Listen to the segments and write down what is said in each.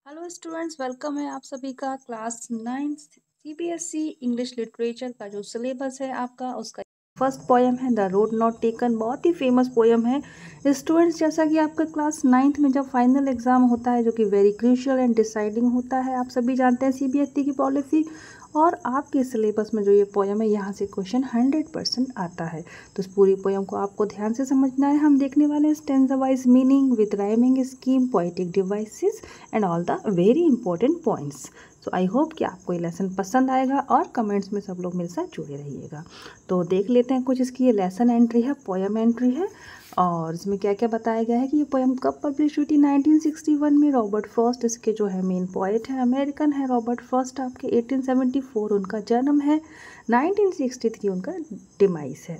Hello students, welcome है आप सभी का क्लास 9 सीबीएसई इंग्लिश लिटरेचर का जो सिलेबस है आपका उसका फर्स्ट पोयम है द रोड नॉट टेकन। बहुत ही फेमस पोयम है स्टूडेंट्स। जैसा कि आपका क्लास 9th में जब फाइनल एग्जाम होता है जो कि वेरी क्रूशियल एंड डिसाइडिंग होता है, आप सभी जानते हैं सीबीएसई की पॉलिसी, और आपके सिलेबस में जो ये पोयम है यहाँ से क्वेश्चन 100% आता है। तो इस पूरी पोयम को आपको ध्यान से समझना है। हम देखने वाले हैं stanza wise meaning with rhyming scheme, poetic devices and all the very important points. So I hope कि आपको ये लेसन पसंद आएगा और कमेंट्स में सब लोग मेरे साथ जुड़े रहिएगा। तो देख लेते हैं कुछ इसकी ये लेसन एंट्री है, पोयम एंट्री है, और इसमें क्या क्या बताया गया है कि ये पोयम कब पब्लिश हुई थी। 1961 में। रॉबर्ट फ्रॉस्ट इसके जो है मेन पोएट है, अमेरिकन है रॉबर्ट फ्रॉस्ट। आपके 1874 उनका जन्म है, 1963 उनका डिमाइस है।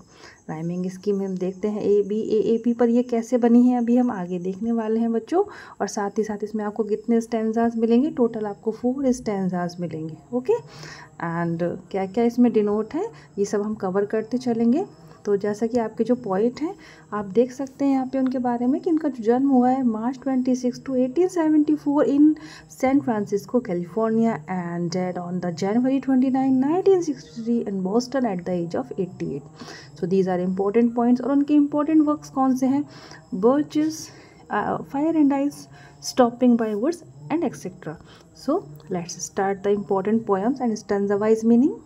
राइमिंग स्कीम हम देखते हैं ABAAP पर ये कैसे बनी है अभी हम आगे देखने वाले हैं बच्चों। और साथ ही साथ इसमें आपको कितने स्टैंजास मिलेंगे, टोटल आपको 4 स्टैंजास मिलेंगे। ओके, एंड क्या क्या इसमें डिनोट है ये सब हम कवर करते चलेंगे। तो जैसा कि आपके जो पॉइंट हैं आप देख सकते हैं यहाँ पे उनके बारे में कि उनका जो जन्म हुआ है March 26 to 1874 in San Francisco California and dead on the January 29, 1963 in Boston at the age of 88। So these are important points. और उनके इम्पोर्टेंट वर्क्स कौन से हैं? Birches, fire and ice, stopping by woods and etcetera. So let's start the important poems and stanza wise meaning.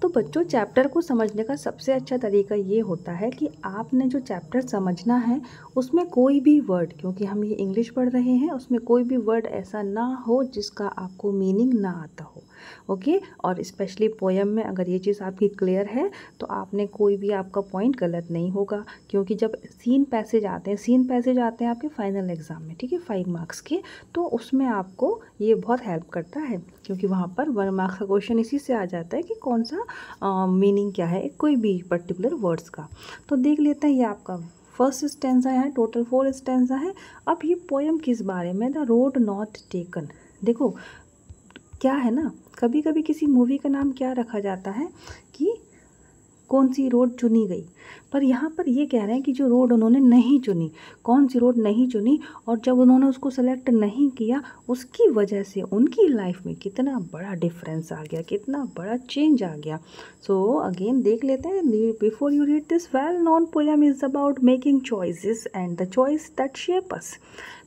तो बच्चों, chapter को समझने का सबसे अच्छा तरीका ये होता है कि आपने जो चैप्टर समझना है उसमें कोई भी वर्ड, क्योंकि हम ये इंग्लिश पढ़ रहे हैं, उसमें कोई भी वर्ड ऐसा ना हो जिसका आपको मीनिंग ना आता हो। ओके, और स्पेशली पोयम में अगर ये चीज़ आपकी क्लियर है तो आपने कोई भी आपका पॉइंट गलत नहीं होगा, क्योंकि जब सीन पैसेज आते हैं आपके फाइनल एग्जाम में, ठीक है, 5 मार्क्स के, तो उसमें आपको ये बहुत हेल्प करता है, क्योंकि वहाँ पर 1 मार्क्स का क्वेश्चन इसी से आ जाता है कि कौन सा मीनिंग क्या है कोई भी पर्टिकुलर वर्ड्स का। तो देख लेते हैं, ये आपका फर्स्ट स्टेंजा है, टोटल 4 स्टेंजा है। अब ये पोयम किस बारे में? The road not taken. देखो क्या है ना, कभी कभी किसी मूवी का नाम क्या रखा जाता है कि कौन सी रोड चुनी गई, पर यहाँ पर ये कह रहे हैं कि जो रोड उन्होंने नहीं चुनी, कौन सी रोड नहीं चुनी, और जब उन्होंने उसको सेलेक्ट नहीं किया उसकी वजह से उनकी लाइफ में कितना बड़ा डिफरेंस आ गया, कितना बड़ा चेंज आ गया। सो अगेन देख लेते हैं। Before you read this well known poem is about making choices and the choice that shape us.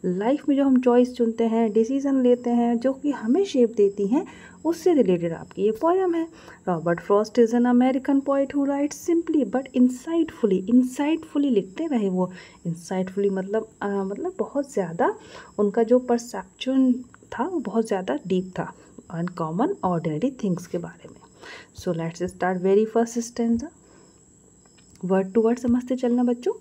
Life में जो हम चॉइस चुनते हैं, डिसीजन लेते हैं जो कि हमें शेप देती हैं, उससे रिलेटेड आपकी ये पोयम है। Robert Frost is an American poet who write simply but insightfully लिखते रहे वो। इंसाइटफुली मतलब बहुत ज़्यादा उनका जो परसेप्शन था वो बहुत ज़्यादा डीप था, अनकॉमन ऑर्डिनरी थिंग्स के बारे में। So let's start very first stanza. Word to word समझते चलना बच्चों।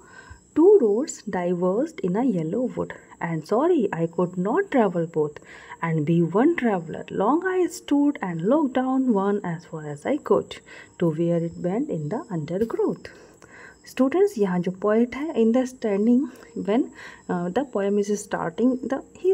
Two roads diverged in a yellow wood, and sorry I could not travel both, and be one traveler. Long I stood and looked down one as far as I could, to where it bent in the undergrowth. Students, यहाँ जो poet है in the standing when the poem is starting, he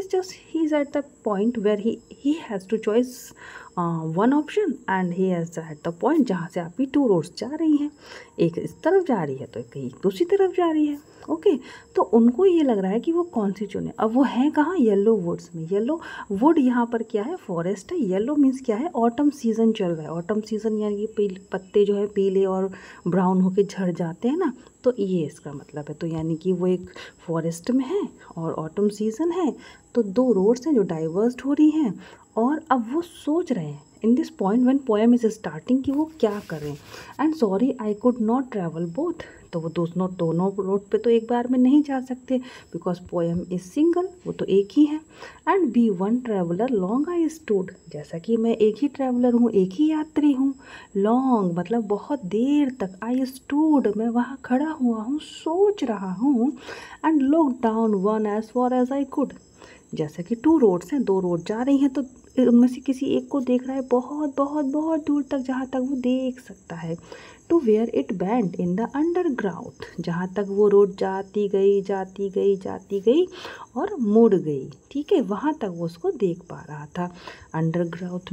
is at the point where he has two choice one option, and he has at the point जहाँ से आपकी 2 roads जा रही हैं, एक इस तरफ जा रही है तो कहीं दूसरी तरफ जा रही है। ओके, तो उनको ये लग रहा है कि वो कौन सी चुने। अब वो हैं कहाँ? येलो वुड्स में। येलो वुड यहाँ पर क्या है? फॉरेस्ट है। येलो मीन्स क्या है? ऑटम सीज़न चल रहा है। ऑटम सीज़न यानी कि पत्ते जो है पीले और ब्राउन होके झड़ जाते हैं ना, तो ये इसका मतलब है। तो यानी कि वो एक फॉरेस्ट में है और ऑटम सीज़न है, तो 2 रोड्स हैं जो डाइवर्स्ड हो रही हैं, और अब वो सोच रहे हैं in this point when poem is starting कि वो क्या करें। And sorry I could not travel both, तो वो दोनों रोड पे तो एक बार में नहीं जा सकते, बिकॉज पोएम इज सिंगल, वो तो एक ही है। And be one traveller long I stood, जैसा कि मैं एक ही ट्रैवलर हूँ, एक ही यात्री हूँ। लॉन्ग मतलब बहुत देर तक, आई स्टूड मैं वहाँ खड़ा हुआ हूँ, सोच रहा हूँ। And look down one as far as I could, जैसा कि 2 रोड्स हैं, 2 रोड जा रही हैं, तो उनमें से किसी एक को देख रहा है बहुत बहुत बहुत दूर तक, जहाँ तक वो देख सकता है। To where it bent in the underground, जहाँ तक वो रोड जाती गई और मुड़ गई, ठीक है, वहाँ तक वो उसको देख पा रहा था। Underground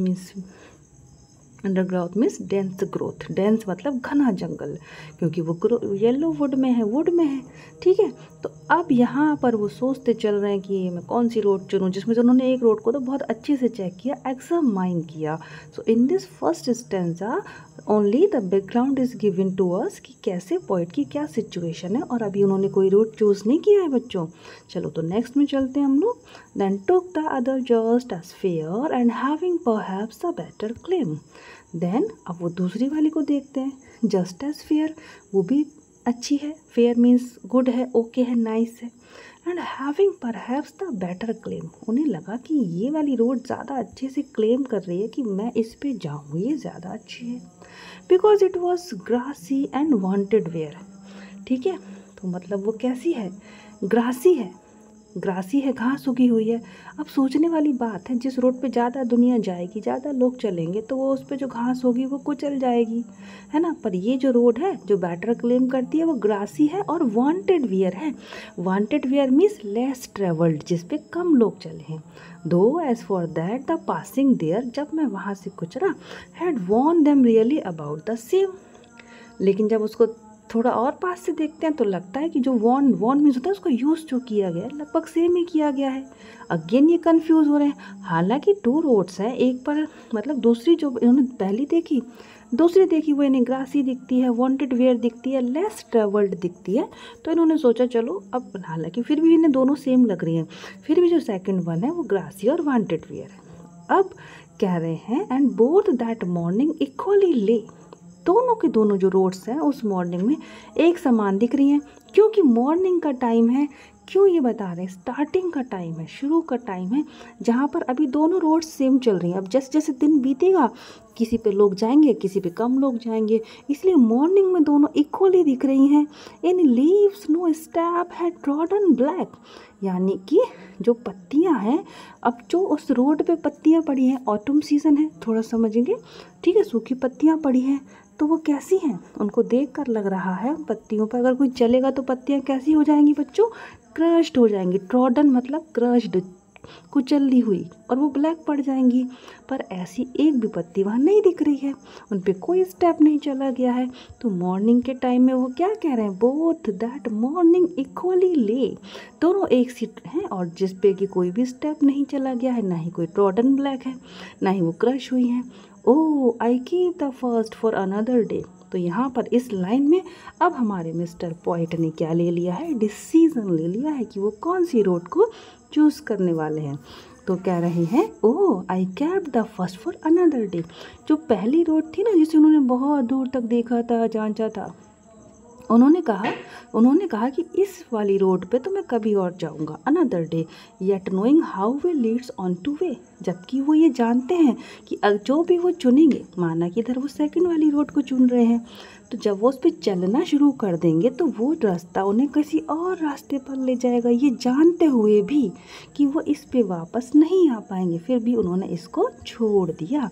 means dense growth. Dense मतलब घना जंगल, क्योंकि वो येलो वुड में है, ठीक है। तो अब यहाँ पर वो सोचते चल रहे हैं कि मैं कौन सी रोड चुनूँ, जिसमें से उन्होंने एक रोड को तो बहुत अच्छे से चेक किया, एग्जामाइन किया। So in this first stanza only the background is given to us कि कैसे पोइट की क्या सिचुएशन है, और अभी उन्होंने कोई रोड चूज़ नहीं किया है बच्चों। चलो तो नेक्स्ट में चलते हैं हम लोग। Then took the other just as fair and having perhaps a better claim. देन अब वो दूसरी वाली को देखते हैं, जस्ट एज फेयर, वो भी अच्छी है, फेयर मीन्स गुड है, ओके है, नाइस है, and having perhaps the better claim, उन्हें लगा कि ये वाली रोड ज़्यादा अच्छे से क्लेम कर रही है कि मैं इस पे जाऊँ, ये ज़्यादा अच्छी है, because it was grassy and wanted wear. ठीक है, तो मतलब वो कैसी है, ग्रासी है, ग्रासी है, घास उगी हुई है। अब सोचने वाली बात है, जिस रोड पे ज़्यादा दुनिया जाएगी, ज़्यादा लोग चलेंगे, तो वो उस पे जो घास होगी वो कुचल जाएगी, है ना। पर ये जो रोड है जो बैटर क्लेम करती है वो ग्रासी है और वांटेड वियर है। Wanted wear means less travelled, जिस पे कम लोग चले हैं। Though as for that the passing there, जब मैं वहाँ से गुजरा, had worn them really about the same. लेकिन जब उसको थोड़ा और पास से देखते हैं तो लगता है कि जो वॉन मीन्स होता है उसको यूज़ जो किया गया है लगभग सेम ही किया गया है। अगेन ये कंफ्यूज हो रहे हैं, हालांकि टू रोड्स हैं, एक पर मतलब दूसरी जो इन्होंने पहली देखी, दूसरी देखी वो इन्हें ग्रासी दिखती है, वांटेड वेयर दिखती है, लेस ट्रेवल्ड दिखती है। तो इन्होंने सोचा चलो अब, हालांकि फिर भी इन्हें दोनों सेम लग रही हैं, फिर भी जो सेकंड वन है वो ग्रासी और वांटेड वेयर है। अब कह रहे हैं and both that morning equally ले, दोनों के दोनों जो रोड्स हैं उस मॉर्निंग में एक समान दिख रही हैं, क्योंकि मॉर्निंग का टाइम है। क्यों ये बता रहे हैं, स्टार्टिंग का टाइम है, शुरू का टाइम है, जहाँ पर अभी दोनों रोड्स सेम चल रही हैं। अब जैसे जैसे दिन बीतेगा किसी पे लोग जाएंगे, किसी पे कम लोग जाएंगे, इसलिए मॉर्निंग में दोनों इक्वली दिख रही हैं। In leaves no step had trodden black, यानी कि जो पत्तियां हैं, अब जो उस रोड पे पत्तियां पड़ी हैं, ऑटम सीजन है, थोड़ा समझेंगे, ठीक है, सूखी पत्तियां पड़ी हैं, तो वो कैसी हैं, उनको देखकर लग रहा है पत्तियों पर अगर कोई चलेगा तो पत्तियां कैसी हो जाएंगी बच्चों, क्रश्ड हो जाएंगी। ट्रॉडन मतलब क्रश्ड, कुचली हुई, और वो ब्लैक पड़ जाएंगी। पर ऐसी एक भी पत्ती वहाँ नहीं दिख रही है, उन पे कोई स्टेप नहीं चला गया है। तो मॉर्निंग के टाइम में वो क्या कह रहे हैं, बोथ दैट मॉर्निंग इक्वली ले, दोनों एक सी हैं और जिस पे कि कोई भी स्टेप नहीं चला गया है, ना ही कोई ट्रॉडन ब्लैक है, ना ही वो क्रश हुई हैं। Oh I keep the first for another day. तो यहाँ पर इस लाइन में अब हमारे मिस्टर पॉइंट ने क्या ले लिया है, डिसीजन ले लिया है कि वो कौन सी रोड को चूज़ करने वाले हैं। तो कह रहे हैं oh I kept the first for another day, जो पहली रोड थी ना जिसे उन्होंने बहुत दूर तक देखा था, जांचा था, उन्होंने कहा कि इस वाली रोड पे तो मैं कभी और जाऊंगा, another day, yet knowing how way Leeds on two way, जबकि वो ये जानते हैं कि जो भी वो चुनेंगे, माना कि इधर वो सेकंड वाली रोड को चुन रहे हैं, तो जब वो उस पर चलना शुरू कर देंगे तो वो रास्ता उन्हें किसी और रास्ते पर ले जाएगा, ये जानते हुए भी कि वो इस पे वापस नहीं आ पाएंगे, फिर भी उन्होंने इसको छोड़ दिया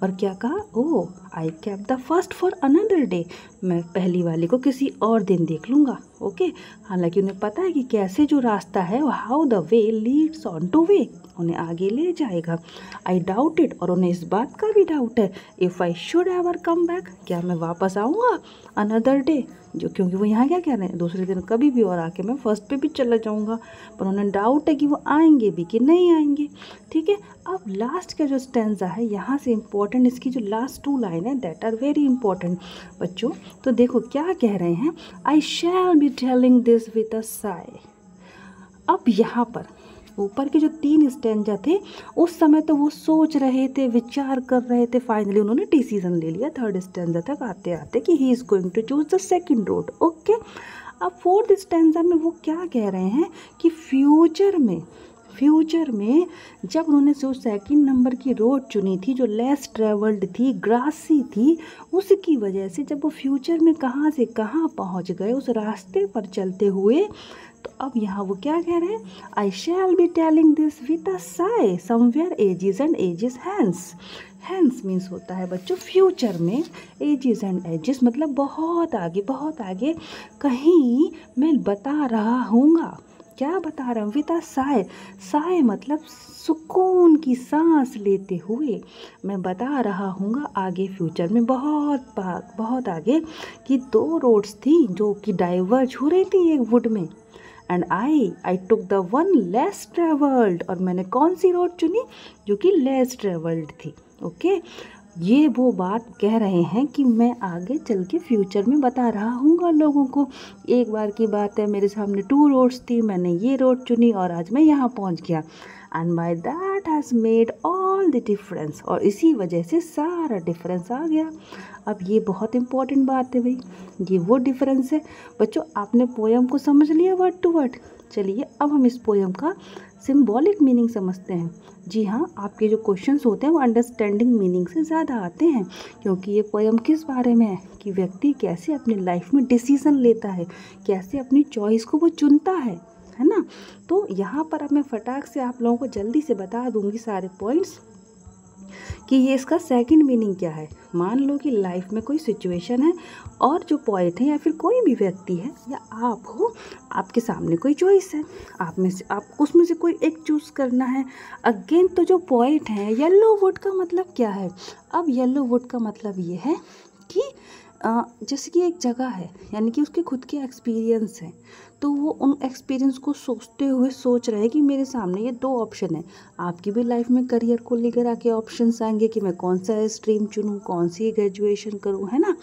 और क्या कहा, oh I kept the first for another day, मैं पहली वाली को किसी और दिन देख लूँगा, ओके। हालांकि उन्हें पता है कि कैसे जो रास्ता है, how the way Leeds on two way, उन्हें आगे ले जाएगा। आई डाउट इट, और उन्हें इस बात का भी डाउट है, if I should ever come back, क्या मैं वापस आऊँगा अनदर डे, जो क्योंकि वो यहाँ क्या कह रहे हैं, दूसरे दिन कभी भी और आके मैं फर्स्ट पे भी चला जाऊँगा, पर उन्हें डाउट है कि वो आएंगे भी कि नहीं आएंगे, ठीक है। अब लास्ट का जो स्टेंजा है, यहाँ से इम्पोर्टेंट इसकी जो लास्ट टू लाइन है, दैट आर वेरी इंपॉर्टेंट बच्चों। तो देखो क्या कह रहे हैं, I shall be telling this with a sigh. अब यहाँ पर ऊपर के जो 3 स्टेंजा थे उस समय तो वो सोच रहे थे, विचार कर रहे थे, फाइनली उन्होंने डिसीजन ले लिया थर्ड स्टेंजा तक आते आते कि he is going to choose the second road, okay. अब फोर्थ स्टेंजा में वो क्या कह रहे हैं कि फ्यूचर में जब उन्होंने जो सेकंड नंबर की रोड चुनी थी, जो लेस ट्रेवल्ड थी, ग्रासी थी, उसकी वजह से जब वो फ्यूचर में कहाँ से कहाँ पहुँच गए उस रास्ते पर चलते हुए, तो अब यहाँ वो क्या कह रहे हैं, I shall be telling this with a sigh somewhere ages and ages hence. Hence means होता है बच्चों फ्यूचर में, एजेस एंड एजेस मतलब बहुत आगे कहीं मैं बता रहा हूँगा, क्या बता रहा हूँ, विद अ साई, साई मतलब सुकून की सांस लेते हुए मैं बता रहा हूँगा आगे फ्यूचर में बहुत आगे कि 2 रोड्स थी जो कि डाइवर्ज हो रही थी एक वुड में, and I took the one less travelled, और मैंने कौन सी रोड चुनी, जो कि लेस ट्रेवल्ड थी। ओके, ये वो बात कह रहे हैं कि मैं आगे चल के फ्यूचर में बता रहा हूँ लोगों को। एक बार की बात है, मेरे सामने 2 रोड्स थी, मैंने ये रोड चुनी और आज मैं यहाँ पहुँच गया। And by that has made all the difference, और इसी वजह से सारा डिफरेंस आ गया। अब ये बहुत इंपॉर्टेंट बात है भाई, ये वो डिफरेंस है। बच्चों आपने पोयम को समझ लिया वर्ड टू वर्ड। चलिए अब हम इस पोयम का सिंबॉलिक मीनिंग समझते हैं। जी हाँ, आपके जो क्वेश्चंस होते हैं वो अंडरस्टैंडिंग मीनिंग से ज़्यादा आते हैं, क्योंकि ये पोयम किस बारे में है कि व्यक्ति कैसे अपनी लाइफ में डिसीज़न लेता है, कैसे अपनी चॉइस को वो चुनता है ना। तो यहाँ पर अब मैं फटाक से आप लोगों को जल्दी से बता दूंगी सारे पॉइंट्स कि ये इसका सेकंड मीनिंग क्या है। मान लो कि लाइफ में कोई सिचुएशन है और जो पोएट है या फिर कोई भी व्यक्ति है या आप हो, आपके सामने कोई चॉइस है, आप में से आपको उसमें से कोई एक चूज़ करना है। अगेन तो जो पोएट है, येलो वुड का मतलब क्या है। अब येलो वुड का मतलब ये है कि जैसे कि एक जगह है, यानी कि उसके खुद के एक्सपीरियंस हैं, तो वो उन एक्सपीरियंस को सोचते हुए सोच रहे हैं कि मेरे सामने ये 2 ऑप्शन है। आपकी भी लाइफ में करियर को लेकर आके ऑप्शंस आएंगे कि मैं कौन सा स्ट्रीम चुनूँ, कौन सी ग्रेजुएशन करूँ, है ना,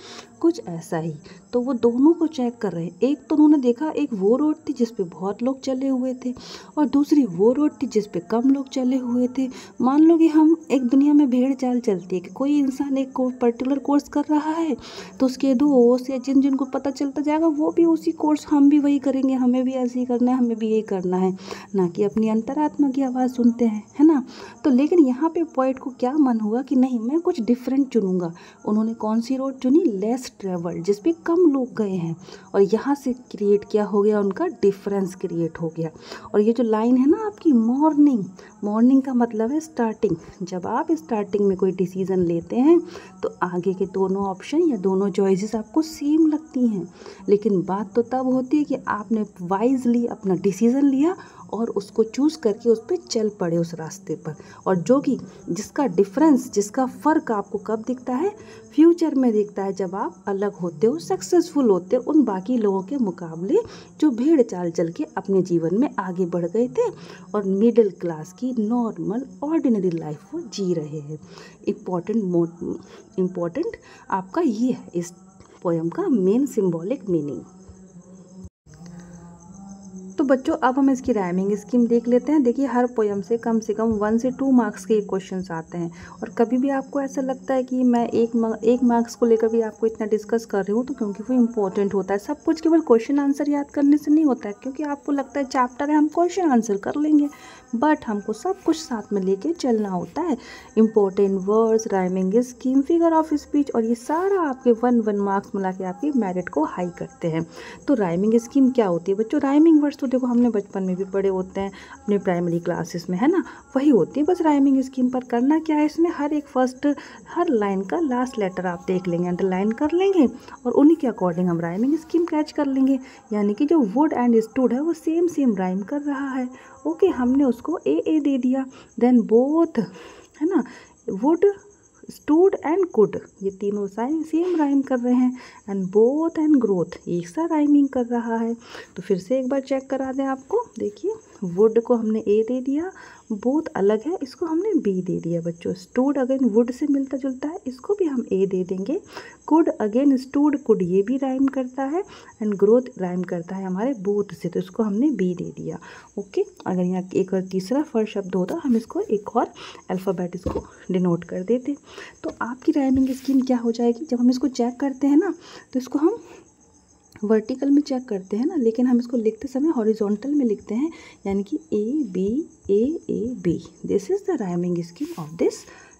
कुछ ऐसा ही। तो वो दोनों को चेक कर रहे हैं। एक तो उन्होंने देखा, एक वो रोड थी जिस पे बहुत लोग चले हुए थे और दूसरी वो रोड थी जिस पे कम लोग चले हुए थे। मान लो कि हम एक दुनिया में भेड़ चाल चलती है कि कोई इंसान एक पर्टिकुलर कोर्स कर रहा है, तो उसके दोस्त या जिनको पता चलता जाएगा वो भी उसी कोर्स, हम भी वही करेंगे, हमें भी ऐसे ही करना है, हमें भी यही करना है, ना कि अपनी अंतरात्मा की आवाज़ सुनते हैं, है ना। तो लेकिन यहाँ पे पोएट को क्या मन हुआ कि नहीं, मैं कुछ डिफरेंट चुनूंगा। उन्होंने कौन सी रोड चुनी, लेस ट्रेवल्ड, जिस पे कम लोग गए हैं, और यहाँ से क्रिएट क्या हो गया, उनका डिफरेंस क्रिएट हो गया। और ये जो लाइन है ना आपकी, मॉर्निंग, मॉर्निंग का मतलब है स्टार्टिंग। जब आप स्टार्टिंग में कोई डिसीज़न लेते हैं तो आगे के दोनों ऑप्शन या दोनों चॉइसेस आपको सेम लगती हैं, लेकिन बात तो तब होती है कि आपने वाइजली अपना डिसीज़न लिया और उसको चूज़ करके उस पर चल पड़े उस रास्ते पर। और जो कि जिसका डिफरेंस, जिसका फ़र्क आपको कब दिखता है, फ्यूचर में दिखता है, जब आप अलग होते हो, सक्सेसफुल होते हो उन बाकी लोगों के मुकाबले जो भेड़ चाल चल के अपने जीवन में आगे बढ़ गए थे और मिडिल क्लास की नॉर्मल ऑर्डिनरी लाइफ वो जी रहे हैं। इम्पोर्टेंट आपका ये है इस पोयम का मेन सिंबॉलिक मीनिंग। तो बच्चों अब हम इसकी राइमिंग स्कीम देख लेते हैं। देखिए हर पोयम से कम 1 से 2 मार्क्स के क्वेश्चंस आते हैं, और कभी भी आपको ऐसा लगता है कि मैं एक मार्क्स को लेकर भी आपको इतना डिस्कस कर रही हूँ, तो क्योंकि वो इम्पोर्टेंट होता है। सब कुछ केवल क्वेश्चन आंसर याद करने से नहीं होता है, क्योंकि आपको लगता है चैप्टर है हम क्वेश्चन आंसर कर लेंगे, बट हमको सब कुछ साथ में लेके चलना होता है। Important words, rhyming scheme, figure of speech, और ये सारा आपके 1 मार्क्स मिला के आपके मेरिट को हाई करते हैं। तो राइमिंग स्कीम क्या होती है बच्चों, राइमिंग वर्ड्स तो देखो हमने बचपन में भी पढ़े होते हैं अपने प्राइमरी क्लासेस में, है ना, वही होती है। बस राइमिंग स्कीम पर करना क्या है, इसमें हर लाइन का लास्ट लेटर आप देख लेंगे, अंडरलाइन कर लेंगे, और उन्हीं के अकॉर्डिंग हम राइमिंग स्कीम कैच कर लेंगे। यानी कि जो वुड एंड स्टूड है वो सेम राइम कर रहा है। ओके, हमने उसको ए दे दिया। देन बोथ, है ना, वुड, स्टूड एंड कुड, ये तीनों सेम राइम कर रहे हैं। एंड बोथ एंड ग्रोथ एक सा राइमिंग कर रहा है। तो फिर से एक बार चेक करा दें आपको। देखिए वुड को हमने ए दे दिया, बोथ अलग है, इसको हमने बी दे दिया बच्चों। स्टूड अगेन वुड से मिलता जुलता है, इसको भी हम ए दे देंगे। कुड अगेन स्टूड कुड, ये भी राइम करता है। एंड ग्रोथ राइम करता है हमारे बोथ से, तो इसको हमने बी दे दिया। ओके, अगर यहाँ एक और तीसरा फर्स्ट शब्द होता हम इसको एक और अल्फ़ाबेट इसको डिनोट कर देते। तो आपकी राइमिंग स्कीम क्या हो जाएगी, जब हम इसको चेक करते हैं ना, तो इसको हम वर्टिकल में चेक करते हैं ना, लेकिन हम इसको लिखते समय हॉरिजॉन्टल में लिखते हैं, यानी कि A B B. This is the rhyming scheme of this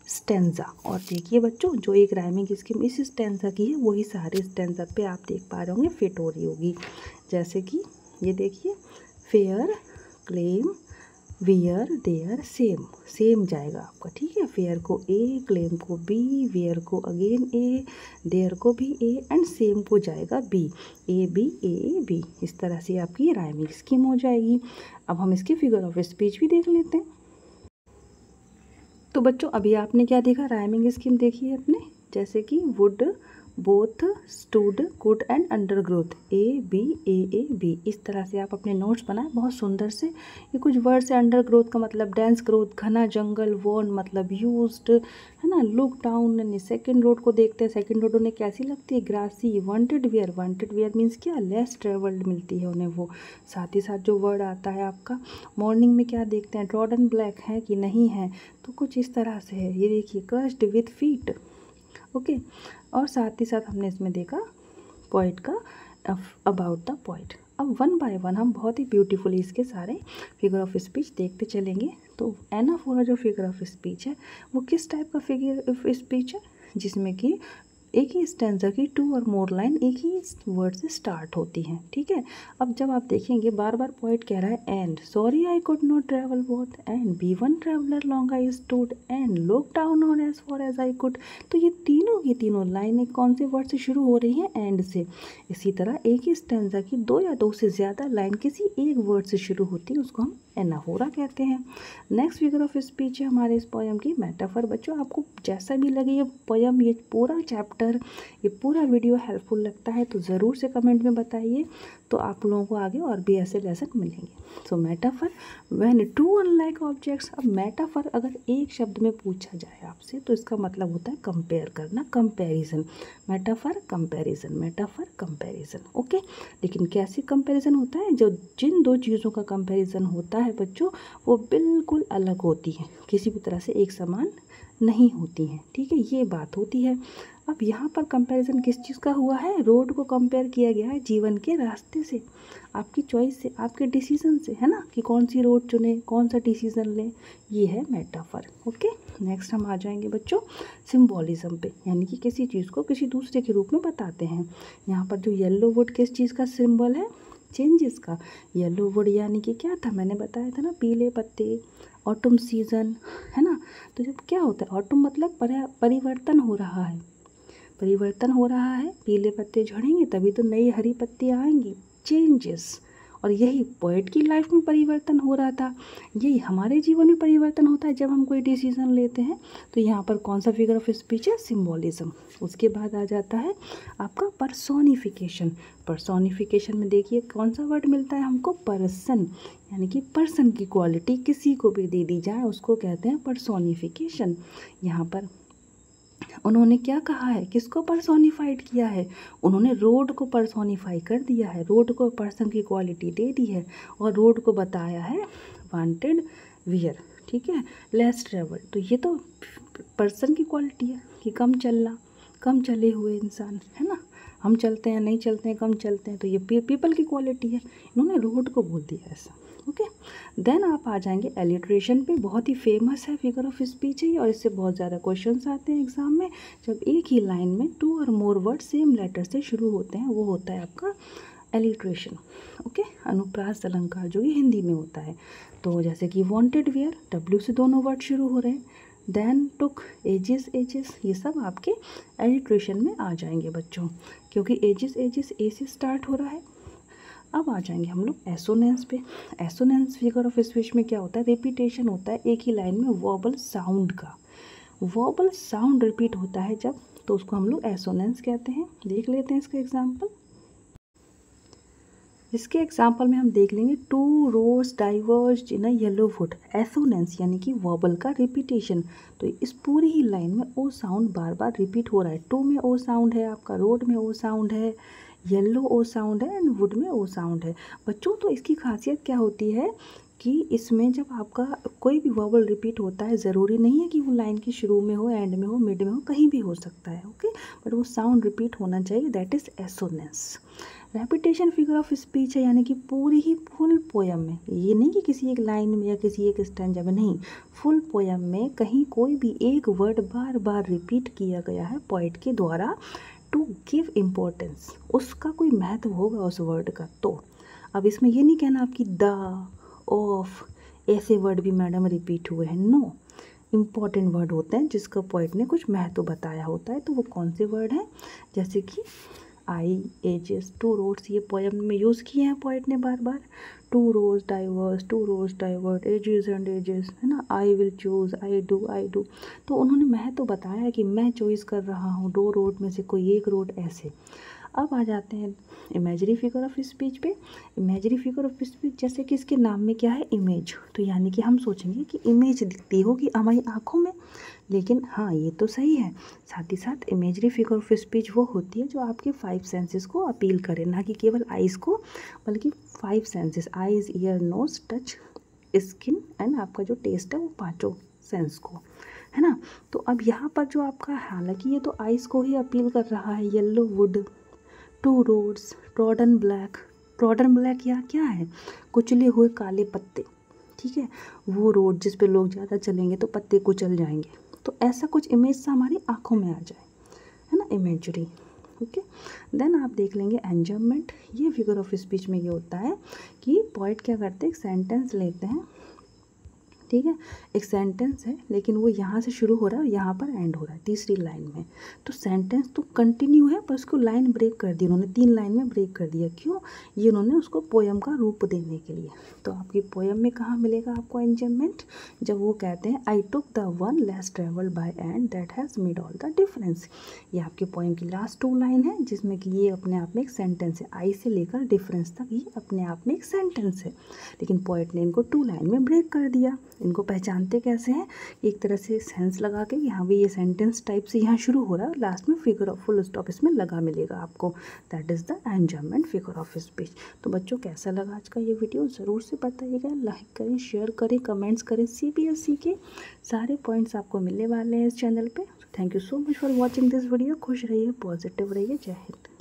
stanza. और देखिए बच्चों, जो एक राइमिंग स्कीम इस स्टेंजा की है वही सारे स्टेंजा पे आप देख पा रहे होंगे फिट हो रही होगी। जैसे कि ये देखिए, fair, claim, wear, there, same जाएगा आपका, ठीक है। फेयर को ए, क्लेम को बी, वियर को अगेन ए, देयर को भी ए, एंड सेम को जाएगा बी। A B. इस तरह से आपकी राइमिंग स्कीम हो जाएगी। अब हम इसकी फिगर ऑफ स्पीच भी देख लेते हैं। तो बच्चों अभी आपने क्या देखा, राइमिंग स्कीम देखी है अपने, जैसे कि would, both, stood, could and under growth, A, B, A, B। इस तरह से आप अपने नोट्स बनाएं बहुत सुंदर से। ये कुछ वर्ड्स है। अंडर ग्रोथ का मतलब डेंस ग्रोथ, घना जंगल, वॉर्न मतलब यूज्ड, है ना। लुक डाउन यानी सेकंड रोड को देखते हैं, सेकंड रोड उन्हें कैसी लगती है, ग्रासी। वांटेड वेयर मीन्स क्या, लेस ट्रेवल्ड मिलती है उन्हें वो। साथ ही साथ जो वर्ड आता है आपका मॉर्निंग में क्या देखते हैं, ट्रॉडन ब्लैक है कि नहीं है, तो कुछ इस तरह से है। ये देखिए क्रश्ड विथ फीट, ओके। और साथ ही साथ हमने इसमें देखा पोइट का अबाउट द पोइट। अब वन बाय वन हम बहुत ही ब्यूटीफुली इसके सारे फिगर ऑफ स्पीच देखते चलेंगे। तो एनाफोरा जो फिगर ऑफ स्पीच है वो किस टाइप का फिगर ऑफ स्पीच है, जिसमें कि एक ही स्टैंजा की 2 और मोर लाइन एक ही वर्ड से स्टार्ट होती हैं, ठीक है। अब जब आप देखेंगे बार बार पोइट कह रहा है and sorry I could not travel both, and be one traveller long I stood, and look down on as far as I could. तो ये तीनों की तीनों लाइनें कौन से वर्ड से शुरू हो रही हैं, एंड से। इसी तरह एक ही स्टैंजा की 2 या 2 से ज़्यादा लाइन किसी एक वर्ड से शुरू होती है, उसको हम एनाफोरा कहते हैं। नेक्स्ट फिगर ऑफ स्पीच है हमारे इस पोयम की मेटाफर। बच्चों आपको जैसा भी लगे ये पोयम, ये पूरा चैप्टर, ये पूरा वीडियो हेल्पफुल लगता है तो ज़रूर से कमेंट में बताइए, तो आप लोगों को आगे और भी ऐसे लेसन मिलेंगे। So metaphor when two unlike objects. अब मेटाफर अगर एक शब्द में पूछा जाए आपसे तो इसका मतलब होता है कंपेयर करना, comparison. Metaphor comparison, metaphor comparison, okay. लेकिन कैसे कंपैरिजन होता है, जो जिन दो चीज़ों का कंपैरिजन होता है बच्चों वो बिल्कुल अलग होती हैं, किसी भी तरह से एक समान नहीं होती हैं, ठीक है, ये बात होती है। अब यहाँ पर कंपैरिजन किस चीज़ का हुआ है, रोड को कंपेयर किया गया है जीवन के रास्ते से, आपकी चॉइस से, आपके डिसीजन से, है ना, कि कौन सी रोड चुने, कौन सा डिसीजन लें, ये है मेटाफर, ओके। नेक्स्ट हम आ जाएंगे बच्चों सिम्बोलिज्म पे, यानी कि किसी चीज़ को किसी दूसरे के रूप में बताते हैं। यहाँ पर जो येलो वुड किस चीज़ का सिंबल है, चेंजेस का। येलो वुड यानी कि क्या था, मैंने बताया था ना, पीले पत्ते, ऑटम सीजन, है ना। तो जब क्या होता है ऑटम मतलब परिवर्तन हो रहा है, परिवर्तन हो रहा है, पीले पत्ते झड़ेंगे तभी तो नई हरी पत्तियाँ आएंगी, चेंजेस। और यही पोएट की लाइफ में परिवर्तन हो रहा था, यही हमारे जीवन में परिवर्तन होता है जब हम कोई डिसीजन लेते हैं। तो यहाँ पर कौन सा फिगर ऑफ स्पीच है, सिम्बोलिज्म। उसके बाद आ जाता है आपका पर्सोनिफिकेशन। पर्सोनिफिकेशन में देखिए कौन सा वर्ड मिलता है हमको, पर्सन, यानी कि पर्सन की क्वालिटी किसी को भी दे दी जाए उसको कहते हैं पर्सोनिफिकेशन। यहाँ पर उन्होंने क्या कहा है, किसको पर्सोनिफाइड किया है, उन्होंने रोड को पर्सोनिफाई कर दिया है, रोड को पर्सन की क्वालिटी दे दी है और रोड को बताया है वांटेड वियर, ठीक है, लेस ट्रेवल। तो ये तो पर्सन की क्वालिटी है कि कम चलना, कम चले हुए इंसान, है ना, हम चलते हैं नहीं चलते हैं, कम चलते हैं, तो ये पीपल की क्वालिटी है, इन्होंने रोड को बोल दिया ऐसा, ओके। देन आप आ जाएंगे एलिट्रेशन पे, बहुत ही फेमस है फिगर ऑफ स्पीच है और इससे बहुत ज़्यादा क्वेश्चंस आते हैं एग्जाम में। जब एक ही लाइन में 2 और मोर वर्ड सेम लेटर से शुरू होते हैं वो होता है आपका एलिट्रेशन, ओके। अनुप्रास अलंकार जो कि हिंदी में होता है। तो जैसे कि वांटेड वेयर, W से दोनों वर्ड शुरू हो रहे हैं, देन टुक, एजिस एजिस, ये सब आपके एलिट्रेशन में आ जाएंगे बच्चों, क्योंकि एजिस एजिस ए से स्टार्ट हो रहा है। अब आ जाएंगे हम लोग एसोनेंस पे। एसोनेंस फिगर ऑफ स्पीच में क्या होता है, रिपीटेशन होता है एक ही लाइन में वॉबल साउंड का, वॉबल साउंड रिपीट होता है जब, तो उसको हम लोग एसोनेंस कहते हैं। देख लेते हैं इसका एग्जाम्पल। इसके एग्जाम्पल में हम देख लेंगे, 2 रोज diverge in a yellow would, assonance यानी कि वॉबल का रिपीटेशन। तो इस पूरी ही लाइन में ओ साउंड बार बार रिपीट हो रहा है, 2 में ओ साउंड है आपका, रोड में ओ साउंड है, येलो ओ साउंड है एंड वुड में ओ साउंड है बच्चों। तो इसकी खासियत क्या होती है कि इसमें जब आपका कोई भी वॉबल रिपीट होता है, ज़रूरी नहीं है कि वो लाइन के शुरू में हो, एंड में हो, मिड में हो, कहीं भी हो सकता है, ओके, बट वो साउंड रिपीट होना चाहिए, that is assonance. Repetition figure of speech है, यानी कि पूरी ही फुल पोयम में, ये नहीं कि किसी एक लाइन में या किसी एक स्टैंजा में, नहीं, फुल पोयम में कहीं कोई भी एक वर्ड बार बार रिपीट किया गया है पोइट के द्वारा, टू गिव इम्पोर्टेंस, उसका कोई महत्व होगा उस वर्ड का। तो अब इसमें ये नहीं कहना आपकी द, ऑफ, ऐसे वर्ड भी मैडम रिपीट हुए हैं, नो, इम्पॉर्टेंट वर्ड होते हैं जिसका पोइट ने कुछ महत्व बताया होता है। तो वो कौन से वर्ड हैं, जैसे कि आई, एजेस, 2 रोड्स, ये पोयम में यूज़ किए हैं पोइट ने बार बार। Two roads diverged, ages and ages, है ना, I will choose, I do. तो उन्होंने मैं तो बताया कि मैं चॉइस कर रहा हूँ 2 रोड में से कोई एक रोड, ऐसे। अब आ जाते हैं इमेजरी फिगर ऑफ स्पीच पे। इमेजरी फिगर ऑफ स्पीच जैसे कि इसके नाम में क्या है, इमेज, तो यानी कि हम सोचेंगे कि इमेज दिखती होगी हमारी आँखों में, लेकिन हाँ ये तो सही है। साथ ही साथ इमेजरी फिगर ऑफ स्पीच वो होती है जो आपके 5 सेंसेस को अपील करे, ना कि केवल आइज़ को, बल्कि 5 senses, eyes, ear, nose, touch, skin and आपका जो टेस्ट है वो 5 सेंस को, है ना। तो अब यहाँ पर जो आपका, हालांकि ये तो आइज़ को ही अपील कर रहा है, yellow wood, 2 roads, trodden black या क्या है, कुचले हुए काले पत्ते, ठीक है, वो रोड जिस पे लोग ज़्यादा चलेंगे तो पत्ते कुचल जाएंगे। तो ऐसा कुछ इमेज सा हमारी आँखों में आ जाए, है ना, इमेजरी। ओके, देन आप देख लेंगे एंजॉयमेंट। ये फिगर ऑफ स्पीच में ये होता है कि पोइट क्या करते हैं, एक सेंटेंस लेते हैं, ठीक है, एक सेंटेंस है लेकिन वो यहाँ से शुरू हो रहा है और यहाँ पर एंड हो रहा है तीसरी लाइन में। तो सेंटेंस तो कंटिन्यू है पर उसको लाइन ब्रेक कर दी उन्होंने, 3 लाइन में ब्रेक कर दिया। क्यों? ये उन्होंने उसको पोयम का रूप देने के लिए। तो आपकी पोयम में कहाँ मिलेगा आपको एंजॉयमेंट, जब वो कहते हैं I took the one less travelled by and that has made all the difference. ये आपकी पोयम की लास्ट 2 लाइन है जिसमें कि ये अपने आप में एक सेंटेंस है, आई से लेकर डिफरेंस तक ये अपने आप में एक सेंटेंस है, लेकिन पोइट ने इनको 2 लाइन में ब्रेक कर दिया। इनको पहचानते कैसे हैं, एक तरह से सेंस लगा के, यहाँ भी ये सेंटेंस टाइप से यहाँ शुरू हो रहा है और लास्ट में फिगर ऑफ फुल स्टॉप इसमें लगा मिलेगा आपको, that is the enjoyment figure of speech. तो बच्चों कैसा लगा आज का ये वीडियो ज़रूर से बताइएगा, लाइक करें, शेयर करें, कमेंट्स करें। CBSE के सारे पॉइंट्स आपको मिलने वाले हैं इस चैनल पर। Thank you so much for watching this video. खुश रहिए, पॉजिटिव रहिए, जय हिंद।